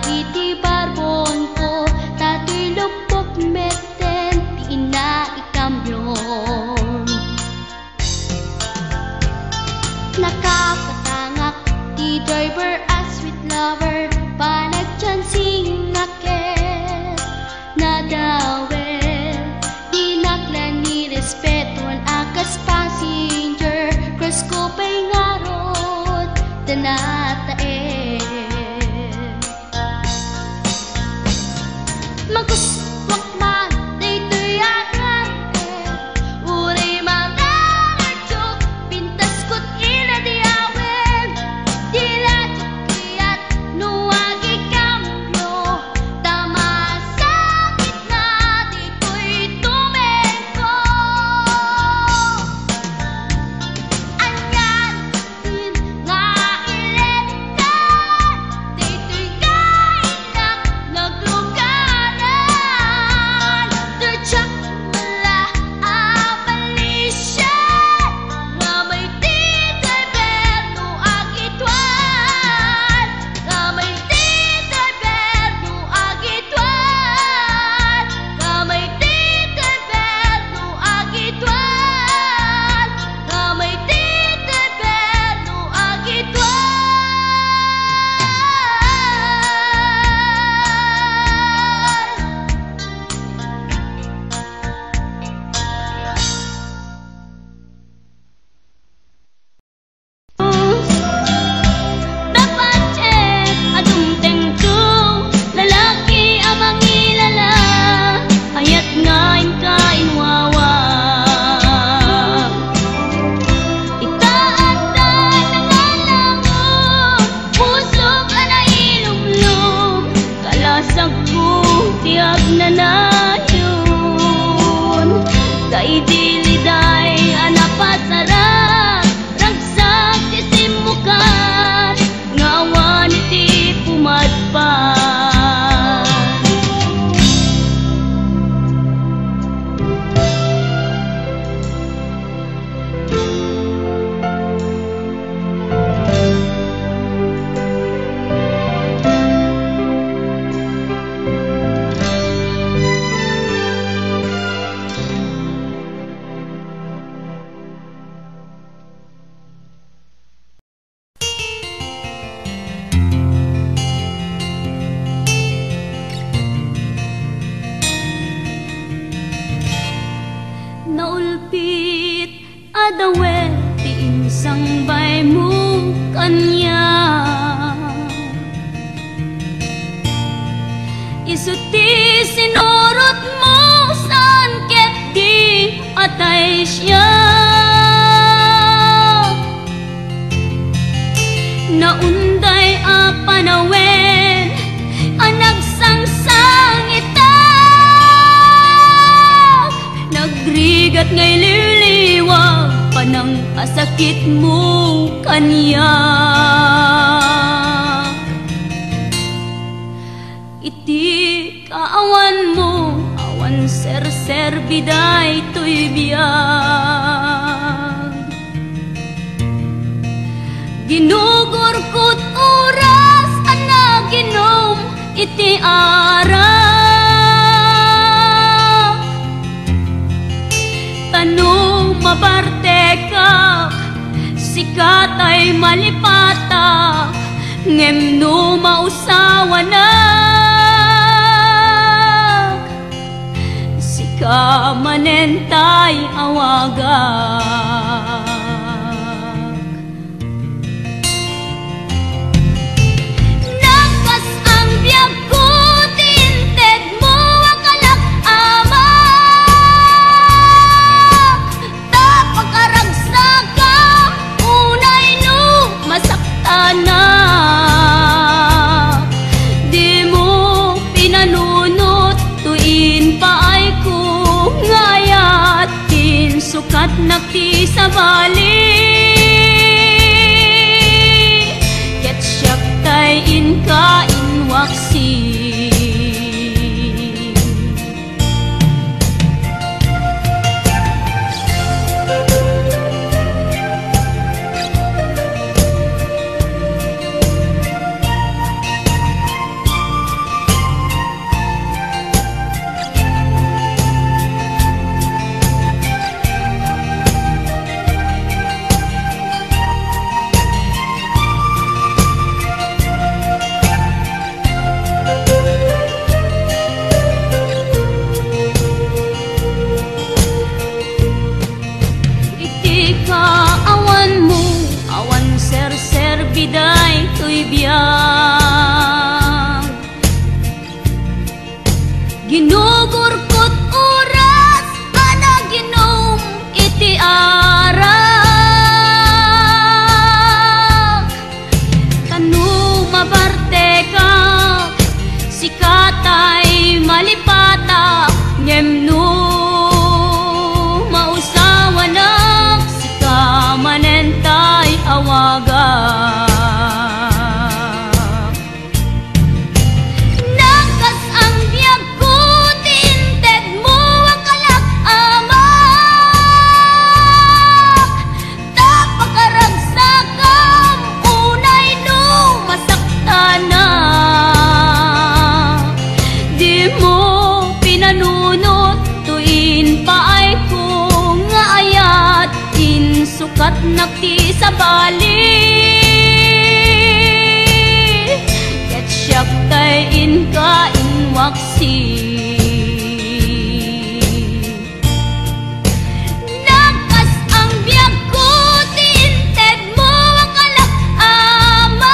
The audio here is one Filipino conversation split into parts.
Iti barbon ko, tato'y lupok met ganatae magkuswak man daytoy akan uray mga ngartsok pintas ko't inadiawen dila at nuwagi kambyo tama sakit na dito'y tumengko anyan din nga iletan dito'y kainak naglugaran tutsak mula abalisyan nga may tito'y berno agitwan nga may tito'y berno agitwan nga may tito'y berno agitwan nga may tito'y berno agitwan dapat adumteng ko lalaki amang ilala hayat ngayon kain wawa itaat na nangalango puso ka na ilumlum kalasag ko tiyag na nayon kay diliday anapasarap ragsak tisimukan ngawan iti pumadpan naulpit adawet ti insang bay mo kanya isuti sinurot mo saan ket di atay siya naunday a panawen anagsangsang itak nagrigat ngay liliwag panang asakit mo kanya iti kaawan mo awan ser biday to'y biyag ginugor ko't oras anaginom iti arak tanong mabarte ka sikat ay malipata ngem no mausawa na sika manentay awagak nagpas ang biyag ko tinted mo akalak ama tapagkaragsagang unay no masaktan na di mo pinanunot tuin paay ko ngayat tin sukat nakti sa bali ket siyak tay inka inwaksi ngem no mausawanak si kamanentay awaga. Nakas ang biyag ko tinted mo wakalak amak tapakaragsakan unay no masaktana. Di mo pinanunot tuin paay ko nga ayat insukat nakti sa bali. Ket siyak tay inka inwaksi. Nakas ang biyag ko tinted mo wakalak amak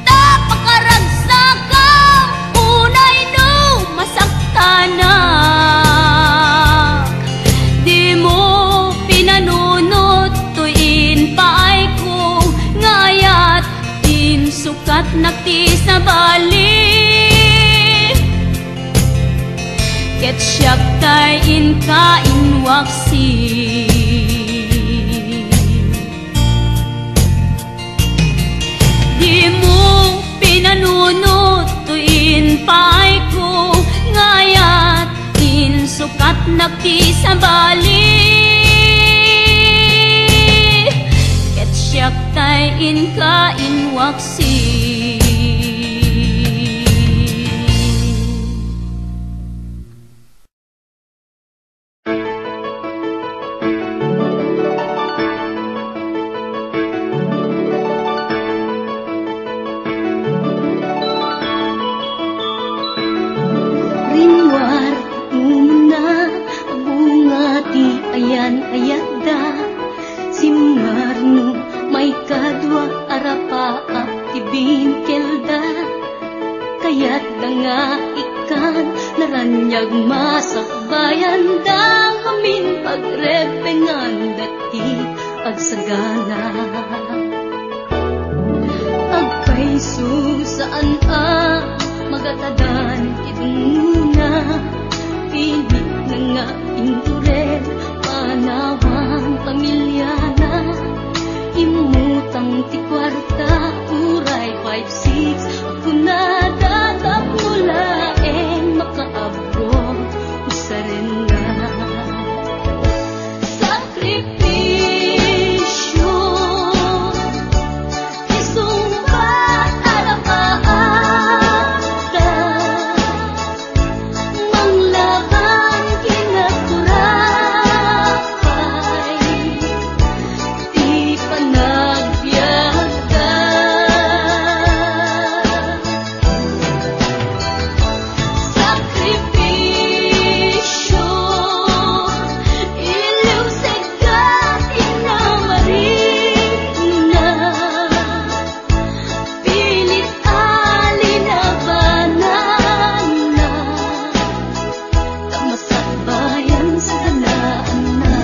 tapakaragsakan unay no masaktanak. Di mo pinanunot tuin paay ko ngayat insukat nakti sa bali. Ket siyak tay inka inwaksi. Di mo pinanunot tuin paay ko ngayat insukat nakti sa bali. Ket siyak tay inka inwaksi. Rinwar umna bunga ti ayan ayada simmarno may kadwa arapa ti bingkelda kayat da nga ikan naranyag masakbayan da amin pagrepengan dati agsagana. Agpaiso saan magatadan idunguna pilit na nga indured panawang pamilyana imutang ti kwarta uray 5-6 ako na datap mulaen makaabot usarin na sakripisyo isumbat alapaata manglaban kinaturapay di panagbiagda. Sakripisyo iliw segat inamarina pilit alinabanan na kamasakbayan sa galaan na.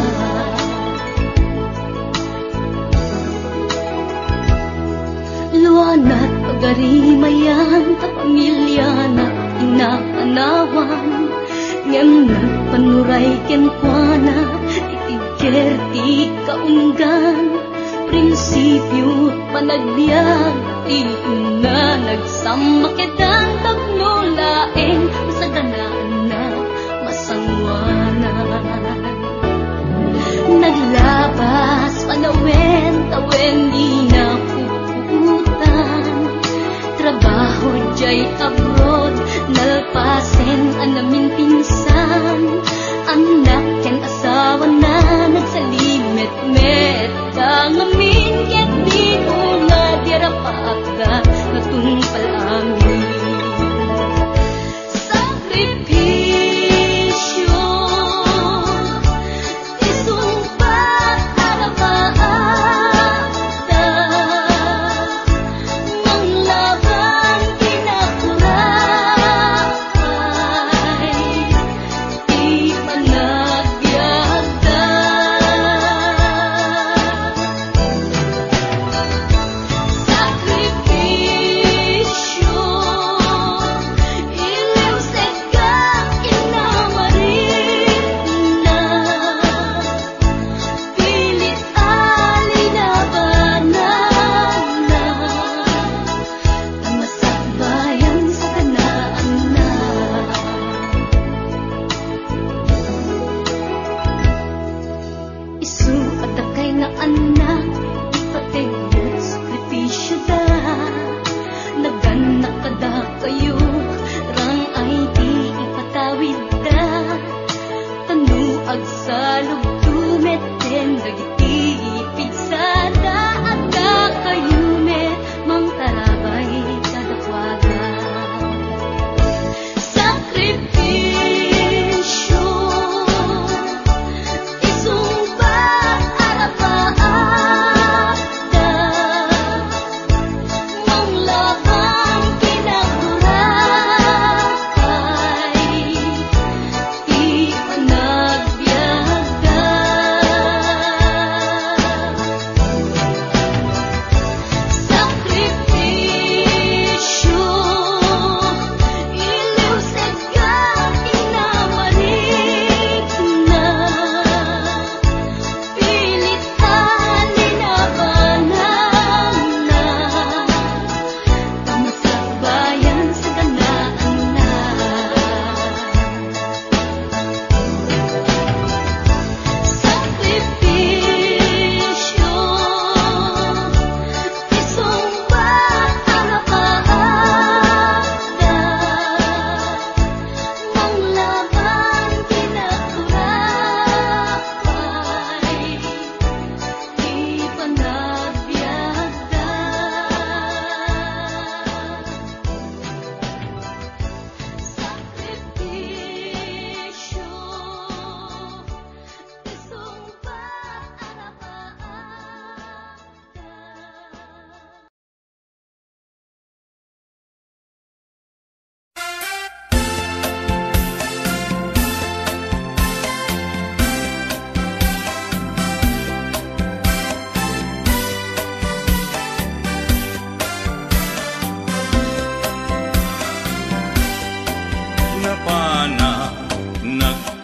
Luanat pagarimayan ta pamilya na inapanawan ngem nagpanuray kenkwana itigker ti kaunggan prinsipyo panagbiag ti una nagsamakedan tagnulaeng sa ganaan na masangwanan. Naglabas panawen tawen di na puputan trabaho jay abroad nalpasen anamin pinsan anak ken asawa na nagsalimet-met kangamin ket di una dira paagda natungpal amin. Sakripisyo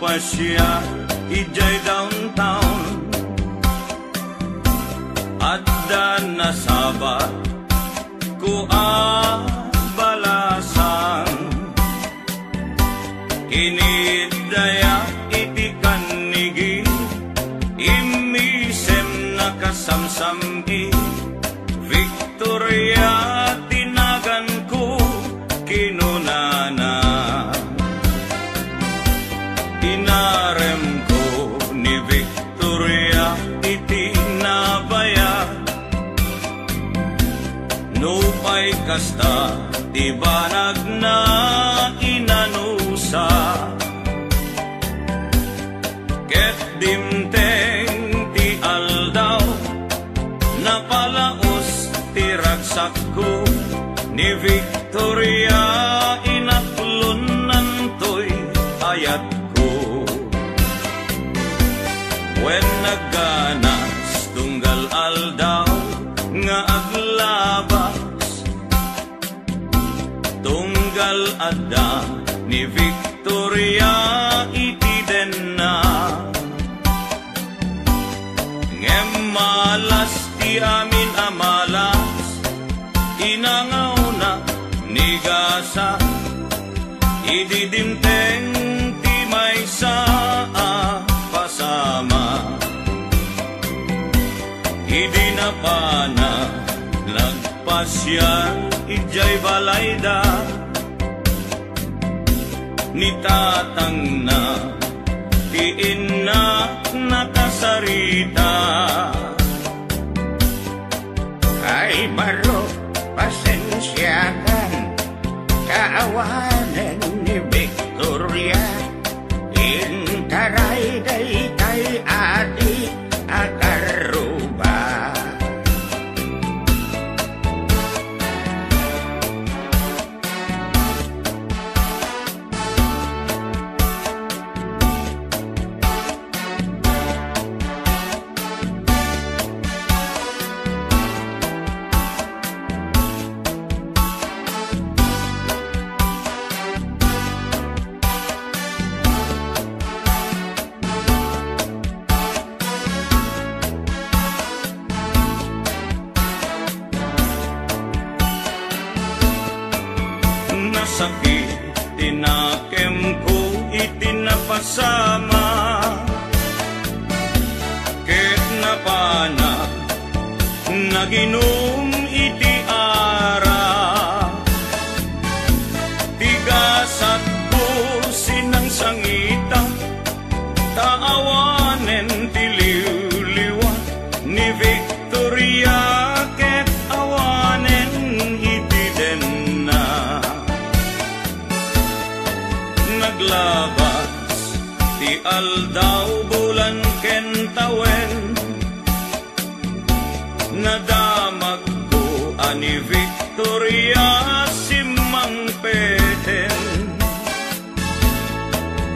Nagpasya ijay downtown at nasabat ko balasan inidaya iti kanigi imisem nakasamsami Victoria tinagan ko kinunana inarem ko ni Victoria iti nabaya nupay kasta ti banag na inanusa ket dimteng ti aldaw napalaos ti ragsak ko ni Victoria inaklon nantoy ayat ko wen nagganas tunggal aldaw nga aglabas tunggal adda ni Victoria iti denna ngem malas ti amin amalas inangaw na ni gasa ididimteng ti may saa pasama idi na pana nagpasya ijay balayda ni tatang na ti inna nakasarita ay baro pasensyakan kaawanan ni Victoria intaray daytay ati akaruba sakit tinakem ko itinapasama ket napana naginom iti ara tigasat ko sinang sangita taawanen tiliw-liwa ni Victoria ket awanen iti denna naglabas ti aldaw bulan ken tawen nadamag ko ani Victoria simang peten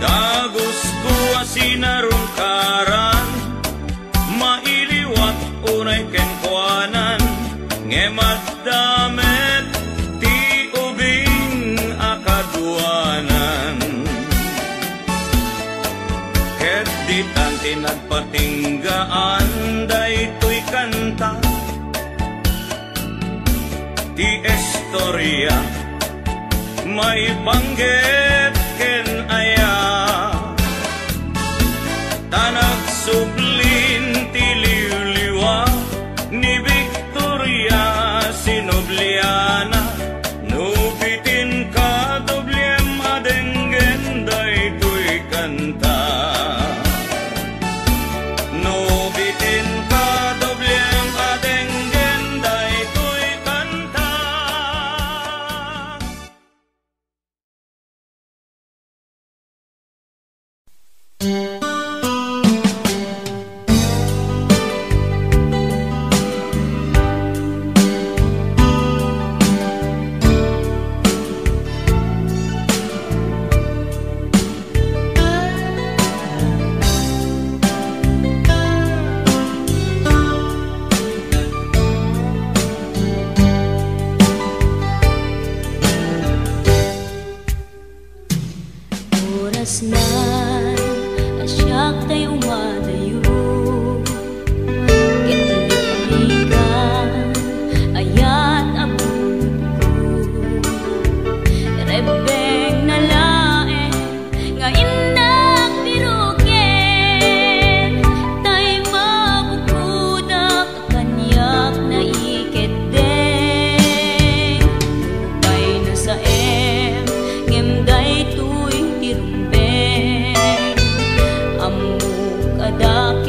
dagos ko asinarungkaran mailiwat unay ken kuanan ngemat damet ti ubing akaduanan ket ditan tinagpatinggaan daytoy kanta ti istorya may banggit ken aya tanag sublin ti liwliwa ni Victoria sinobliana nubitin ka doblem adenggen daytoy kanta nubitin ka doblem adenggen daytoy kanta. Oras na Asyak tay umadayo Kitlikan ayat abulod ko Rebeng na lae nga indak biruken Tay mabukudak kanyak na iketdeng Lupay na sa ngemday tuwing tirumbeng Amuk adak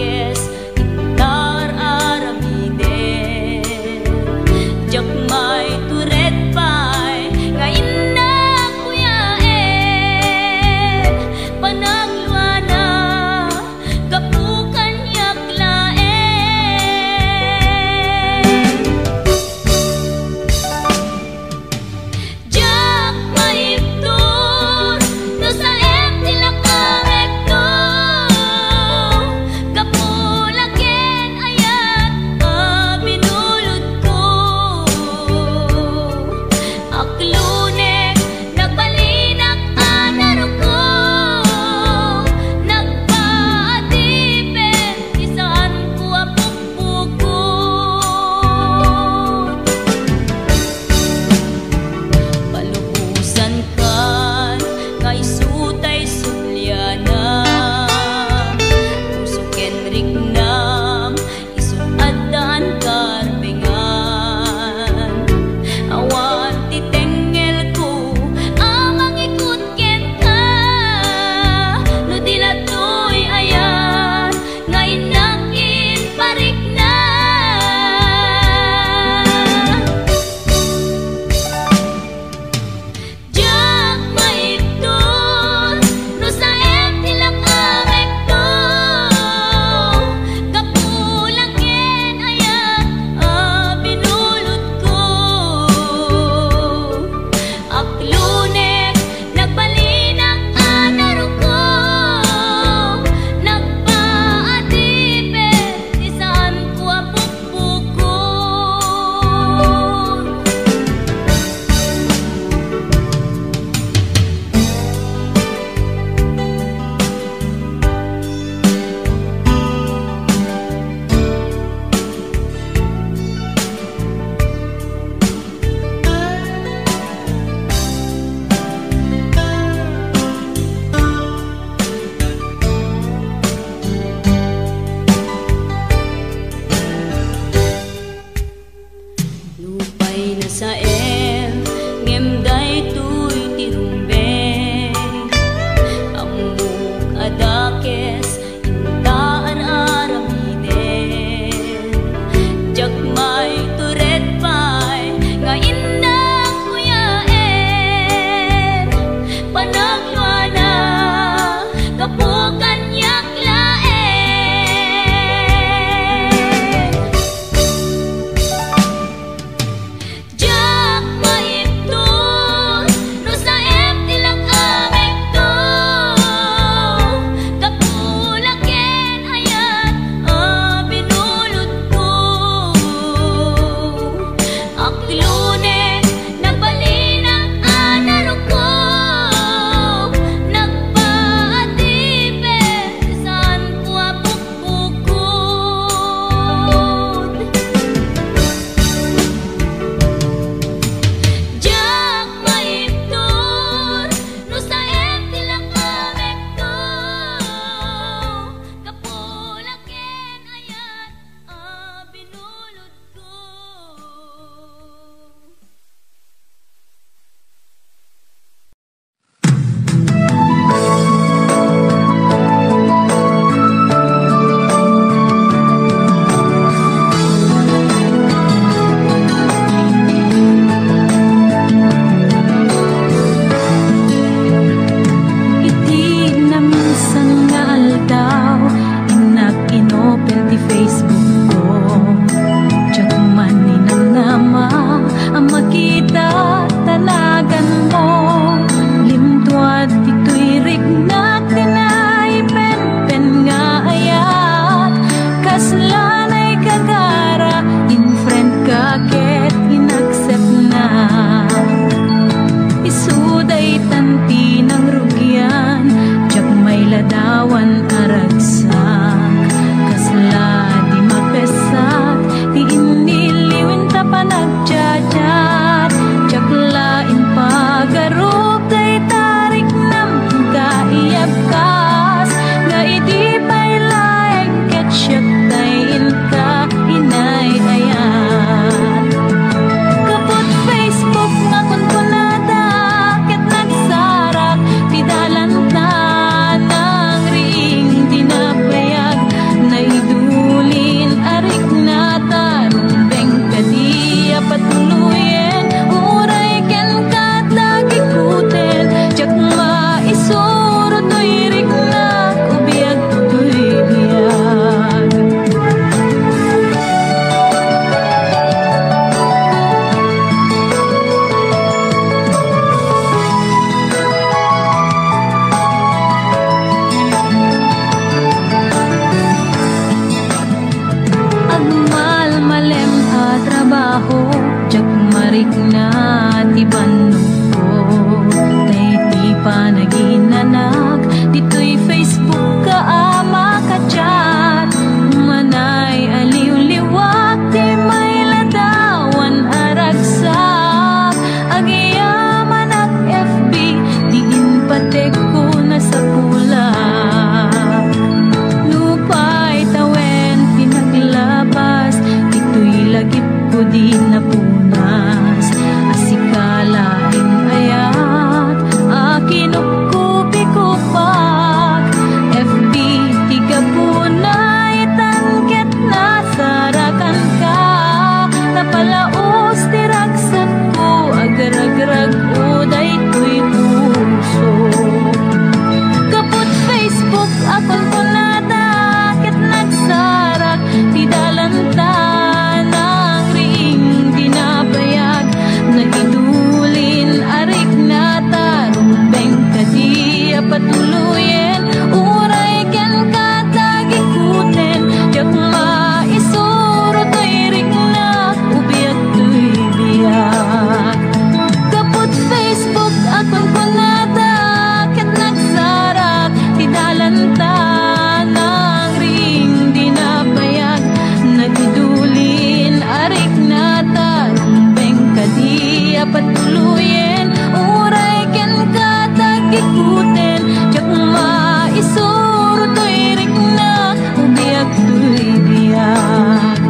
maisuro to'y rikna, umiyak to'y biyak.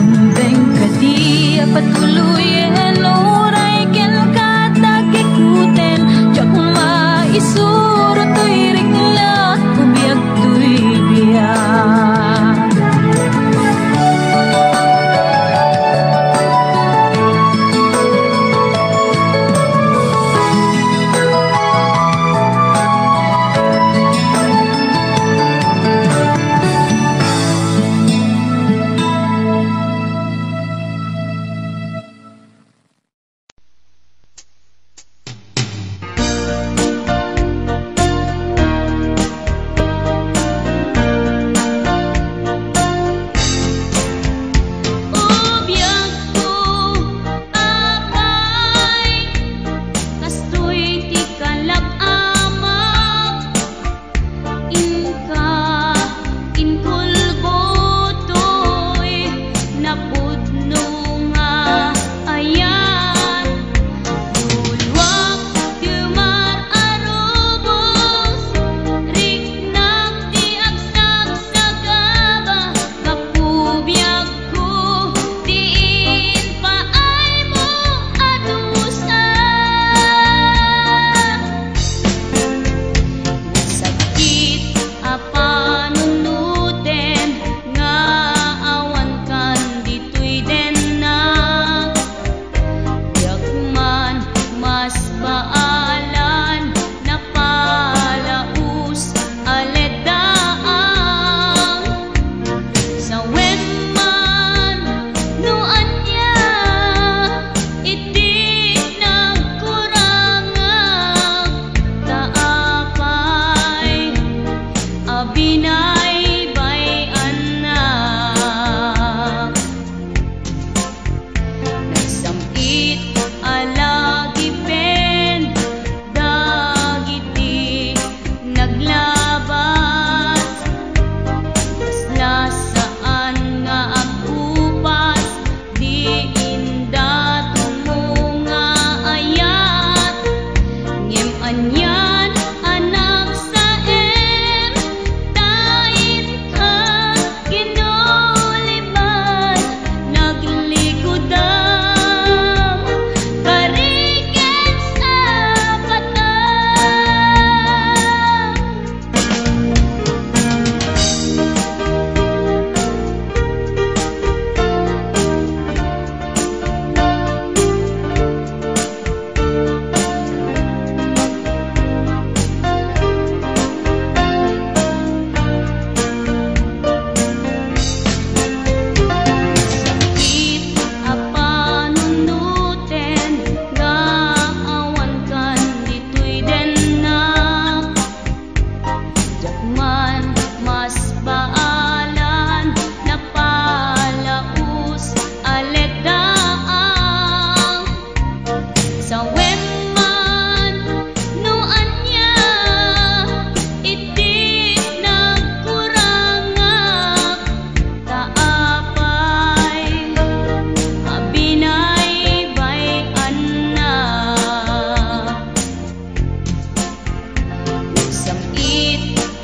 Numbeng kadi apatuluyan, uray ken katakikuten, jak maisuro to'y rikna, umiyak to'y biyak.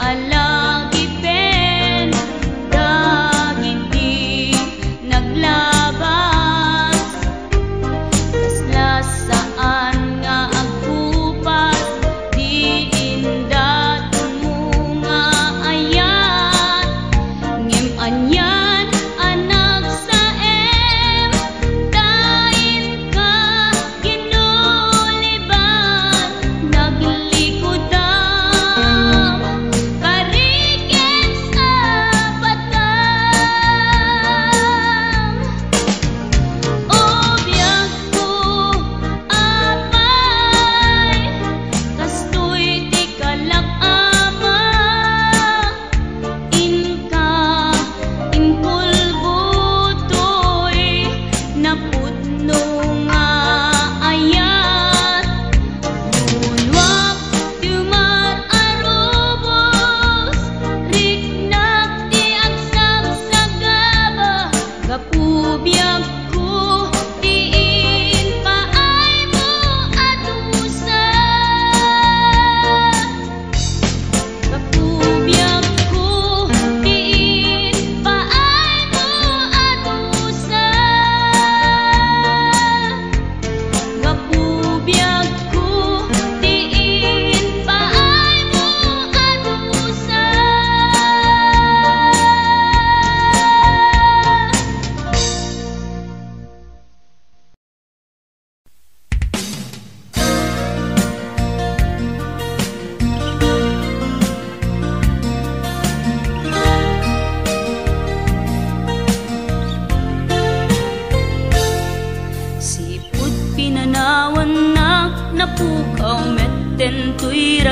Ala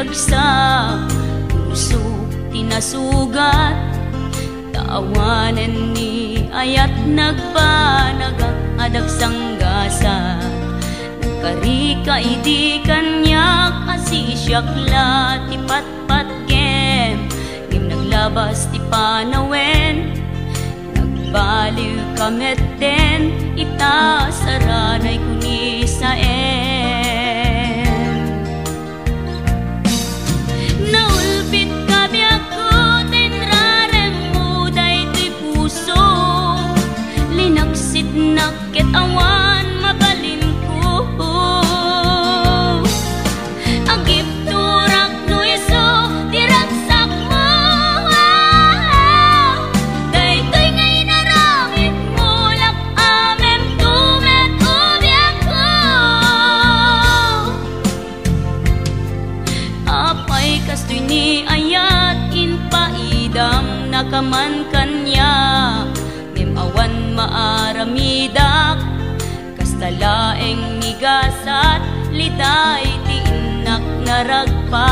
nagsa puso tinasugat, taawanan ni ayat nagbanagak adagsang gasat. Karika idi kanyak asisyakla ti patpat kem, ngim naglabas ti panawen, nagbaliw kamet den ita saranay kuni saen. Naulpit kabiyak ko tinrarem mo daytoy puso, linaksit nakit awan mabalin ko. Agip turak no iso diragsak mo, daytoy ngay naramit mo lak amem tumet ubiyak ko. Apay kastoy ni ayat inpaidam nakaman kanya, awan maaramidak kastalaeng ni gasat liday ti inak naragpa.